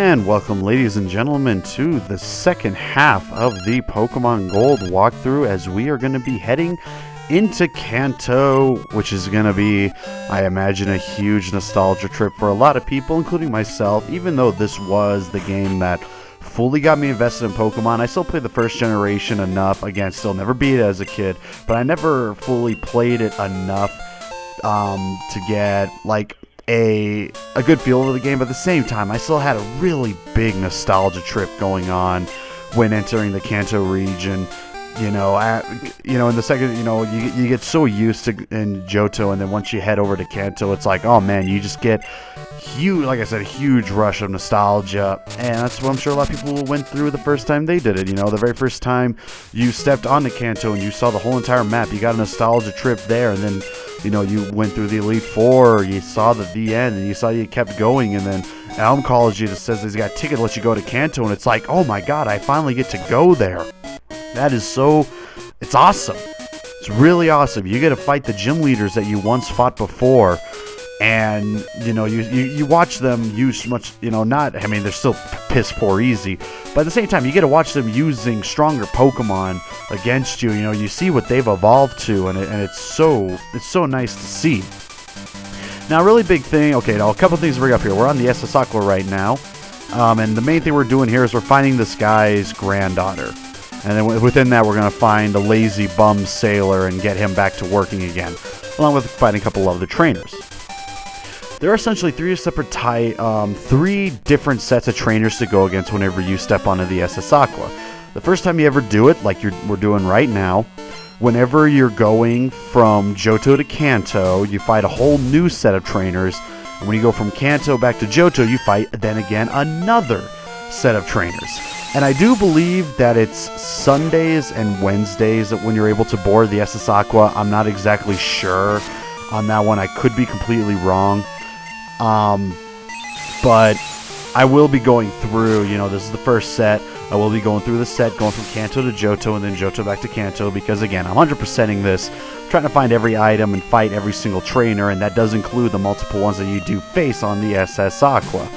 And welcome, ladies and gentlemen, to the second half of the Pokemon Gold walkthrough, as we are going to be heading into Kanto, which is going to be, I imagine, a huge nostalgia trip for a lot of people, including myself. Even though this was the game that fully got me invested in Pokemon, I still played the first generation enough. Again, still never beat it as a kid, but I never fully played it enough to get, like, a good feel of the game. But at the same time, I still had a really big nostalgia trip going on when entering the Kanto region. In the second, you get so used to in Johto, and then once you head over to Kanto, it's like, oh man, you just get huge, like I said, a huge rush of nostalgia. And that's what I'm sure a lot of people went through the first time they did it. The very first time you stepped onto Kanto and you saw the whole entire map, you got a nostalgia trip there. And then you went through the Elite Four, you saw the end, and you saw you kept going, and then Elm calls you that says he's got a ticket to let you go to Kanto, and it's like, oh my god, I finally get to go there. That is it's awesome. It's really awesome. You get to fight the gym leaders that you once fought before, and you watch them use they're still piss poor easy, but at the same time you get to watch them using stronger Pokemon against you. You see what they've evolved to, and it's so nice to see. Now, a really big thing, a couple things to bring up here. We're on the SS Aqua right now, and the main thing we're doing here is we're finding this guy's granddaughter. And then within that, we're going to find a lazy bum sailor and get him back to working again, along with fighting a couple of the trainers. There are essentially three different sets of trainers to go against whenever you step onto the SS Aqua. The first time you ever do it, like we're doing right now, whenever you're going from Johto to Kanto, you fight a whole new set of trainers. And when you go from Kanto back to Johto, you fight, then again, another set of trainers. And I do believe that it's Sundays and Wednesdays that when you're able to board the SS Aqua. I'm not exactly sure on that one. I could be completely wrong. But I will be going through, this is the first set. I will be going through the set, going from Kanto to Johto, and then Johto back to Kanto, because again, I'm 100%ing this, trying to find every item and fight every single trainer, and that does include the multiple ones that you do face on the SS Aqua.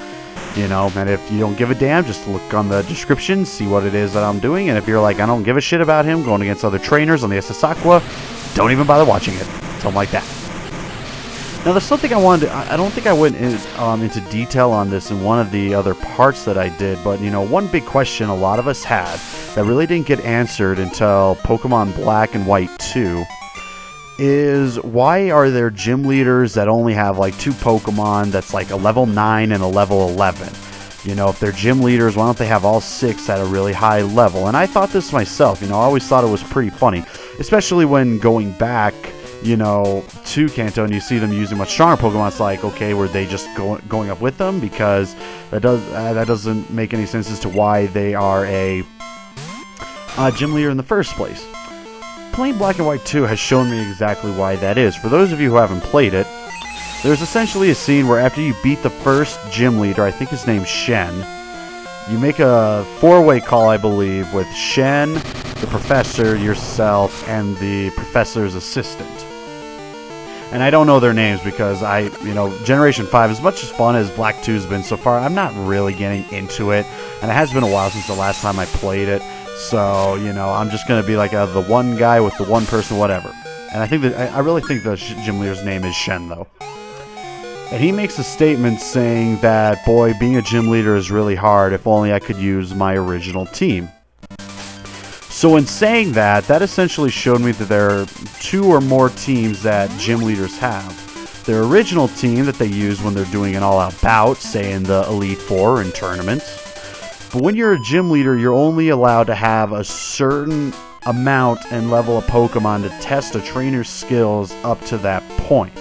And if you don't give a damn, just look on the description, see what it is that I'm doing. And if you're like, I don't give a shit about him going against other trainers on the SS Aqua, don't even bother watching it. Something like that. Now, there's something I wanted to, I don't think I went into detail on this in one of the other parts that I did, but, one big question a lot of us had that really didn't get answered until Pokemon Black and White 2 is, why are there gym leaders that only have like 2 Pokemon that's like a level 9 and a level 11? If they're gym leaders, why don't they have all 6 at a really high level? And I thought this myself. I always thought it was pretty funny, especially when going back, to Kanto and you see them using much stronger Pokemon. It's like, okay, were they just going up with them? Because that doesn't make any sense as to why they are a gym leader in the first place. Playing Black and White 2 has shown me exactly why that is. For those of you who haven't played it, there's essentially a scene where after you beat the first gym leader, I think his name's Shen, you make a 4-way call, I believe, with Shen, the professor, yourself, and the professor's assistant. And I don't know their names because Generation 5, as much as fun as Black 2 has been so far, I'm not really getting into it. And it has been a while since the last time I played it. So, I'm just going to be like the one guy with the one person, whatever. And I really think the gym leader's name is Shen, though. And he makes a statement saying that, boy, being a gym leader is really hard. If only I could use my original team. So in saying that essentially showed me that there are 2 or more teams that gym leaders have. Their original team that they use when they're doing an all-out bout, say in the Elite Four in tournaments. But when you're a gym leader, you're only allowed to have a certain amount and level of Pokemon to test a trainer's skills up to that point.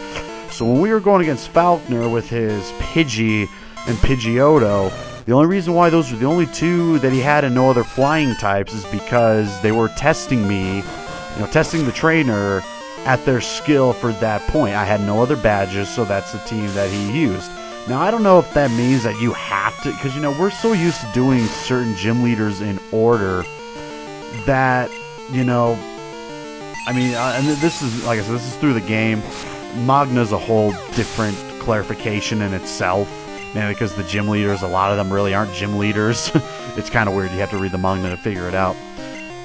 So when we were going against Falconer with his Pidgey and Pidgeotto, the only reason why those were the only 2 that he had and no other flying types is because they were testing me, testing the trainer at their skill for that point. I had no other badges, so that's the team that he used. Now, I don't know if that means that you have to, because, we're so used to doing certain gym leaders in order that, and this is, like I said, this is through the game. Magna's a whole different clarification in itself. Man, because the gym leaders, a lot of them really aren't gym leaders. It's kind of weird. You have to read the manga to figure it out.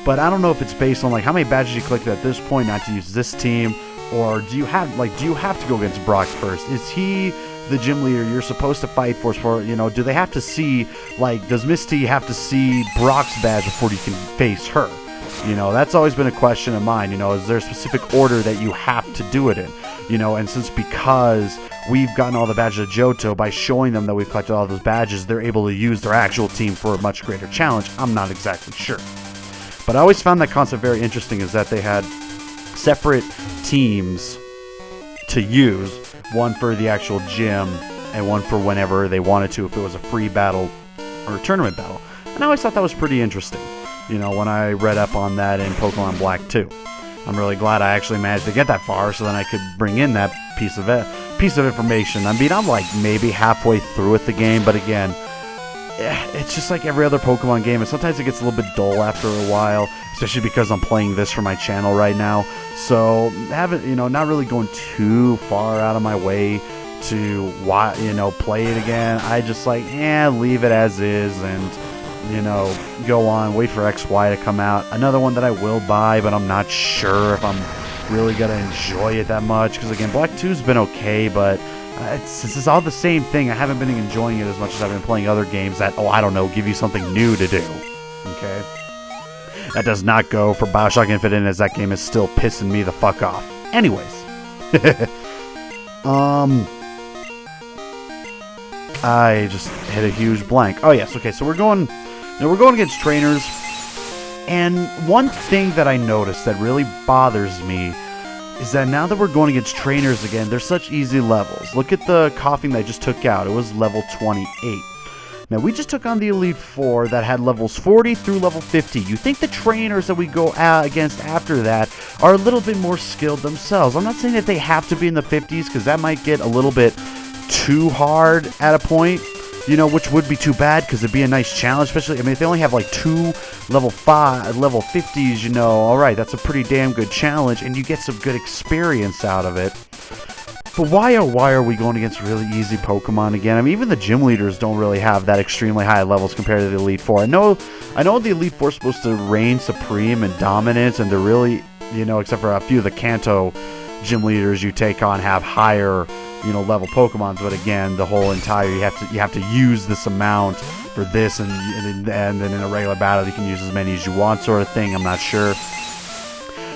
But I don't know if it's based on like how many badges you collected at this point not to use this team, or do you have to go against Brock first? Is he the gym leader you're supposed to fight for? Do they have to see, like, does Misty have to see Brock's badge before you can face her? That's always been a question of mine. Is there a specific order that you have to do it in? And because we've gotten all the badges of Johto, by showing them that we've collected all those badges, they're able to use their actual team for a much greater challenge. I'm not exactly sure. But I always found that concept very interesting, is that they had separate teams to use, one for the actual gym and one for whenever they wanted to, if it was a free battle or a tournament battle. And I always thought that was pretty interesting, when I read up on that in Pokemon Black 2. I'm really glad I actually managed to get that far, so then I could bring in that piece of information. I mean, I'm like maybe halfway through with the game, but again, it's just like every other Pokemon game, and sometimes it gets a little bit dull after a while, especially because I'm playing this for my channel right now. So not really going too far out of my way to play it again. I just leave it as is and go on, wait for XY to come out. Another one that I will buy, but I'm not sure if I'm really gonna enjoy it that much, because again, Black 2's been okay, but it's all the same thing. I haven't been enjoying it as much as I've been playing other games that, I don't know, give you something new to do. Okay? That does not go for Bioshock Infinite, as that game is still pissing me the fuck off. Anyways. I just hit a huge blank. Oh, yes. Okay, so we're going against trainers. And one thing that I noticed that really bothers me is that now that we're going against trainers again, they're such easy levels. Look at the coughing that I just took out. It was level 28. Now, we just took on the Elite Four that had levels 40 through level 50. You think the trainers that we go against after that are a little bit more skilled themselves. I'm not saying that they have to be in the 50s, because that might get a little bit too hard at a point, which would be too bad, because it'd be a nice challenge, especially, if they only have like 2 level 50s, alright, that's a pretty damn good challenge, and you get some good experience out of it. But why are we going against really easy Pokemon again? Even the gym leaders don't really have that extremely high levels compared to the Elite Four. I know the Elite Four is supposed to reign supreme in dominance, and they're really, except for a few of the Kanto gym leaders you take on have higher level Pokemons, but again, the whole entire you have to use this amount for this, and then in a regular battle you can use as many as you want, sort of thing. I'm not sure,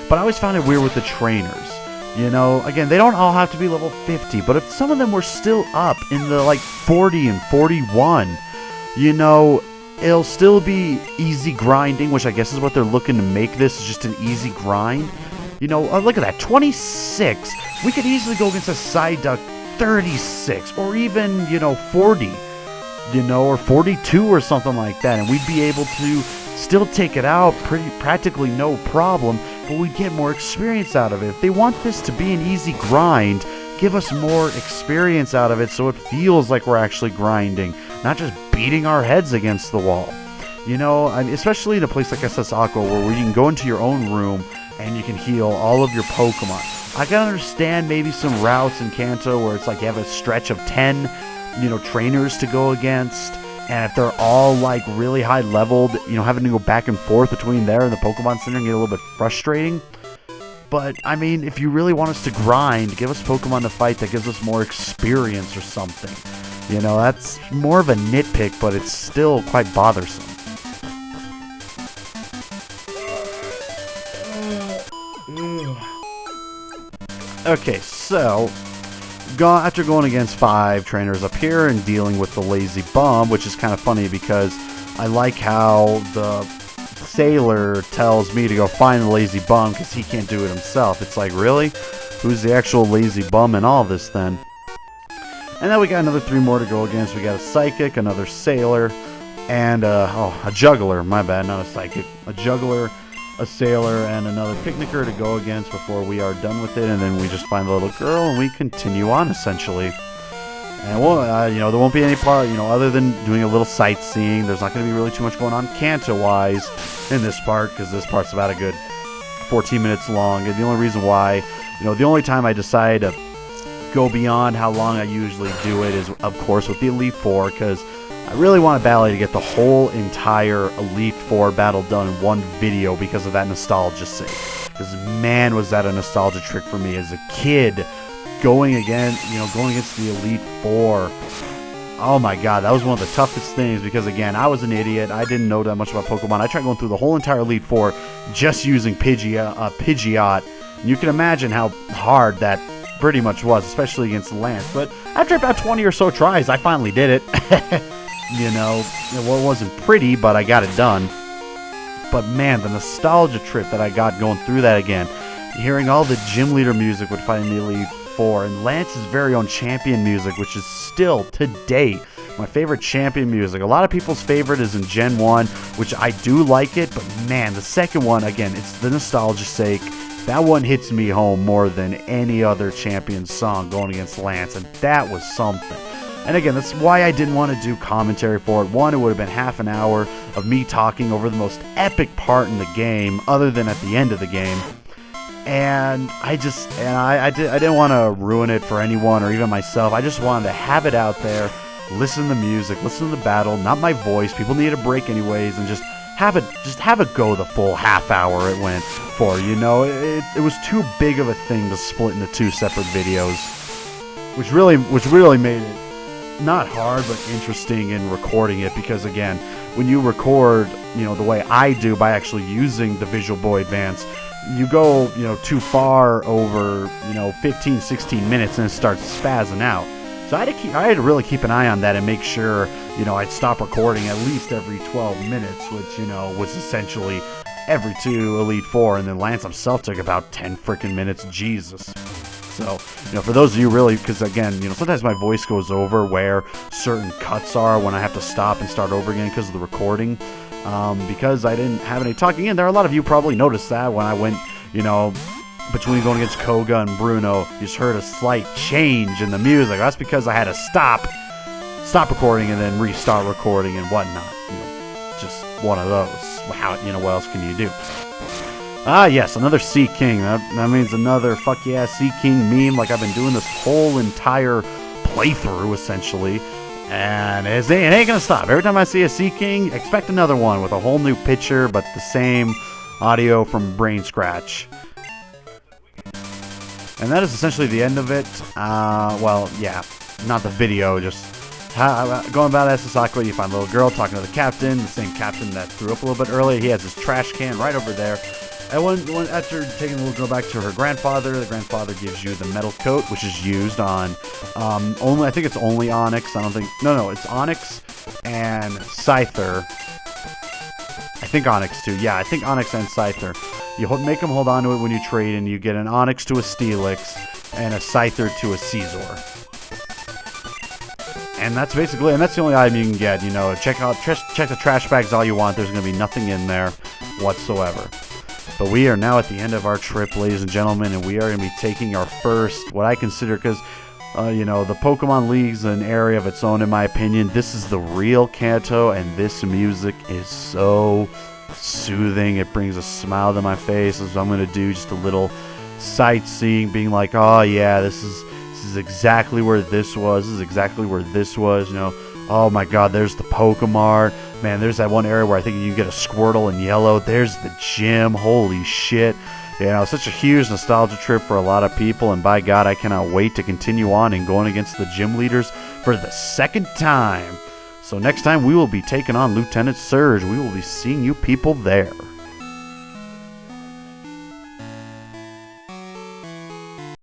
but I always found it weird with the trainers. Again, they don't all have to be level 50, but if some of them were still up in the 40 and 41, it'll still be easy grinding, which I guess is what they're looking to make this, is just an easy grind. Look at that, 26. We could easily go against a Psyduck 36, or even, 40, or 42 or something like that, and we'd be able to still take it out practically no problem, but we'd get more experience out of it. If they want this to be an easy grind, give us more experience out of it so it feels like we're actually grinding, not just beating our heads against the wall. Especially in a place like SS Aqua, where you can go into your own room and you can heal all of your Pokemon. I can understand maybe some routes in Kanto where it's like you have a stretch of 10, trainers to go against, and if they're all really high leveled, having to go back and forth between there and the Pokemon Center can get a little bit frustrating. But if you really want us to grind, give us Pokemon to fight that gives us more experience or something. That's more of a nitpick, but it's still quite bothersome. Okay, so after going against 5 trainers up here and dealing with the Lazy Bum, which is kind of funny because I like how the sailor tells me to go find the Lazy Bum because he can't do it himself. It's like, really? Who's the actual Lazy Bum in all this then? And then we got another 3 more to go against. We got a Psychic, another Sailor, and a Juggler. My bad, not a Psychic. A Juggler, a Sailor, and another Picnicker to go against before we are done with it, and then we just find the little girl and we continue on, essentially. And there won't be any part, other than doing a little sightseeing. There's not going to be really too much going on Kanto-wise in this part, because this part's about a good 14 minutes long. And the only reason why, the only time I decide to go beyond how long I usually do it is, of course, with the Elite Four, because I really want a Bally to get the whole entire Elite Four battle done in one video because of that nostalgia sake. Because, man, was that a nostalgia trick for me as a kid. Going against the Elite Four. Oh my god, that was one of the toughest things because, again, I was an idiot. I didn't know that much about Pokemon. I tried going through the whole entire Elite Four just using Pidgeot. You can imagine how hard that pretty much was, especially against Lance. But after about 20 or so tries, I finally did it. It wasn't pretty, but I got it done. But man, the nostalgia trip that I got going through that again, hearing all the gym leader music with fighting the Elite Four, and Lance's very own champion music, which is still, to date, my favorite champion music. A lot of people's favorite is in Gen 1, which I do like it, but man, the second one, again, it's the nostalgia's sake. That one hits me home more than any other champion song going against Lance, and that was something. And again, that's why I didn't want to do commentary for it. One, it would have been half an hour of me talking over the most epic part in the game, other than at the end of the game. And I didn't want to ruin it for anyone or even myself. I just wanted to have it out there, listen to the music, listen to the battle, not my voice. People needed a break anyways, and just have it go the full half hour it went for. It was too big of a thing to split into two separate videos, which really made it not hard but interesting in recording it, because again, when you record the way I do by actually using the Visual Boy Advance, you go too far over 15-16 minutes and it starts spazzing out. So I had to really keep an eye on that and make sure I'd stop recording at least every 12 minutes, which was essentially every two Elite Four, and then Lance himself took about 10 freaking minutes. Jesus. So, for those of you really, because again, sometimes my voice goes over where certain cuts are when I have to stop and start over again because of the recording. Because I didn't have any talking in. There are a lot of you probably noticed that when I went, between going against Koga and Bruno, you just heard a slight change in the music. That's because I had to stop recording and then restart recording and whatnot. Just one of those. What else can you do? Ah, yes, another Seaking. That means another fuck yeah Seaking meme, like I've been doing this whole entire playthrough, essentially. And it ain't gonna stop. Every time I see a Seaking, expect another one with a whole new picture, but the same audio from Brain Scratch. And that is essentially the end of it. Well, yeah, not the video, just going about SS Aqua, you find a little girl talking to the captain, the same captain that threw up a little bit earlier. He has his trash can right over there. And after taking the little girl back to her grandfather, the grandfather gives you the metal coat, which is used on I think it's only Onyx. It's Onyx and Scyther. I think Onyx too. Yeah, I think Onyx and Scyther. You make them hold on to it when you trade, and you get an Onyx to a Steelix and a Scyther to a Caesar. And that's the only item you can get. Check the trash bags all you want. There's going to be nothing in there whatsoever. But we are now at the end of our trip, ladies and gentlemen, and we are going to be taking our first, what I consider, because, the Pokemon League's an area of its own, in my opinion. This is the real Kanto, and this music is so soothing. It brings a smile to my face, as I'm going to do just a little sightseeing, being like, oh, yeah, this is exactly where this was. This is exactly where this was, Oh my god, there's the Pokemart. Man, there's that one area where I think you can get a Squirtle in yellow. There's the gym. Holy shit. Such a huge nostalgia trip for a lot of people. And by God, I cannot wait to continue on and going against the gym leaders for the second time. So next time we will be taking on Lieutenant Surge. We will be seeing you people there.